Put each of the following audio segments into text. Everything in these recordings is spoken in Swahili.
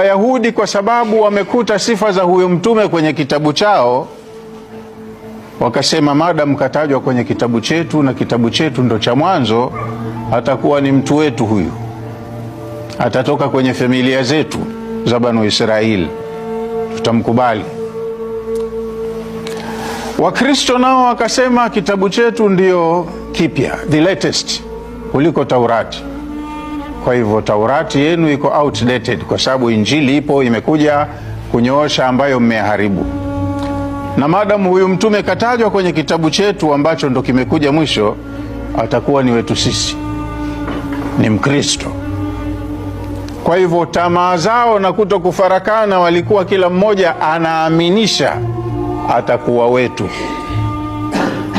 Wayahudi kwa sababu wamekuta sifa za huyo mtume kwenye kitabu chao, wakasema madam katajwa kwenye kitabu chetu na kitabu chetu ndo cha mwanzo, atakuwa ni mtu wetu huyu, atatoka kwenye familia zetu za Banu Israeli, tutamkubali. Wakristo nao wakasema kitabu chetu ndio kipya, the latest kuliko Taurati. Kwa hivyo Taurati yenu iko outdated kwa sababu Injili ipo, imekuja kunyoosha ambayo mmeharibu. Na madamu huyu mtume katajwa kwenye kitabu chetu ambacho ndo kimekuja mwisho, atakuwa ni wetu sisi, ni Mkristo. Kwa hivyo tamaa zao na kuto kufarakana, walikuwa kila mmoja anaaminisha atakuwa wetu.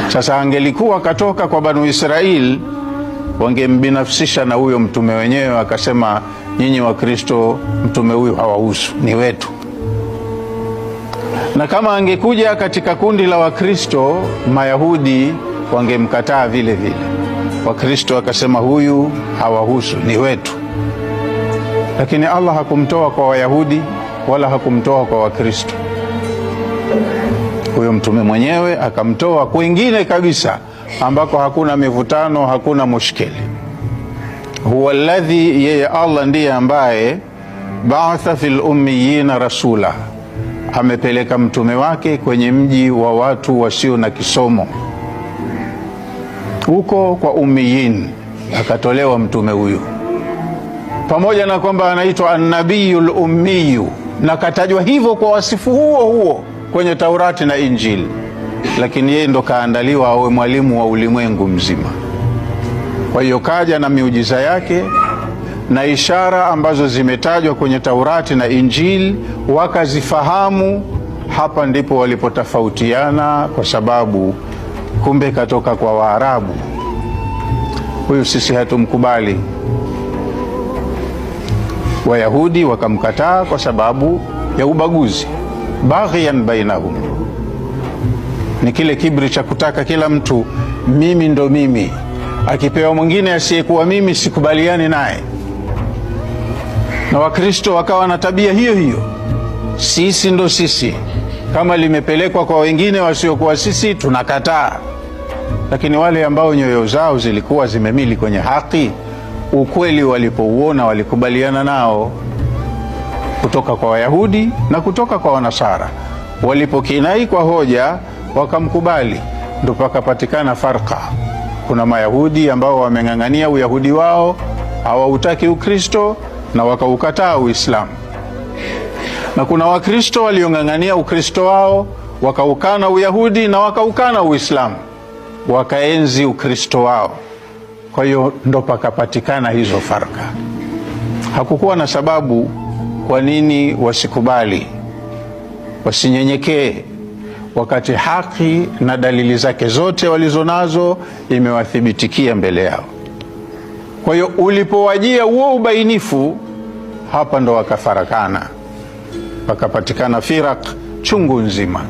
Sasa angelikuwa katoka kwa Banu Israeli, wangembinafsisha na huyo mtume wenyewe, akasema nyinyi wa Kristo mtume huyu hawahusu, ni wetu. Na kama angekuja katika kundi la Wakristo, Mayahudi wangemkataa vile vile. Wakristo akasema huyu hawahusu, ni wetu. Lakini Allah hakumtoa kwa Wayahudi wala hakumtoa kwa Wakristo. Huyo mtume mwenyewe akamtoa kwingine kabisa ambako hakuna mivutano, hakuna mushkili. Huwa alladhi, yeye Allah ndiye ambaye ba'atha fil ummiyina rasula, amepeleka mtume wake kwenye mji wa watu wasio na kisomo. Huko kwa ummiyin akatolewa mtume huyu, pamoja na kwamba anaitwa an-nabiyul ummiyu, na katajwa hivyo kwa wasifu huo huo kwenye Taurati na Injili, lakini yeye ndo kaandaliwa awe mwalimu wa ulimwengu mzima. Kwa hiyo kaja na miujiza yake na ishara ambazo zimetajwa kwenye Taurati na Injili, wakazifahamu. Hapa ndipo walipotofautiana, kwa sababu kumbe katoka kwa Waarabu. Huyu sisi hatumkubali. Wayahudi wakamkataa kwa sababu ya ubaguzi, baghiyan bainahum, ni kile kibri cha kutaka kila mtu mimi ndo mimi, akipewa mwingine asiyekuwa mimi sikubaliani naye. Na Wakristo wakawa na tabia hiyo hiyo, sisi ndo sisi, kama limepelekwa kwa wengine wasiokuwa sisi tunakataa. Lakini wale ambao nyoyo zao zilikuwa zimemili kwenye haki, ukweli walipouona walikubaliana nao, kutoka kwa Wayahudi na kutoka kwa Wanasara. Walipokinai kwa hoja wakamkubali, ndo pakapatikana farqa. Kuna Mayahudi ambao wameng'ang'ania Uyahudi wao, hawautaki Ukristo na wakaukataa Uislamu, na kuna Wakristo waliong'ang'ania Ukristo wao, wakaukana Uyahudi na wakaukana Uislamu, wakaenzi Ukristo wao. Kwa hiyo ndo pakapatikana hizo farqa. Hakukuwa na sababu kwa nini wasikubali, wasinyenyekee, wakati haki na dalili zake zote walizonazo imewathibitikia mbele yao. Kwa hiyo ulipowajia huo ubainifu, hapa ndo wakafarakana, pakapatikana firaq chungu nzima.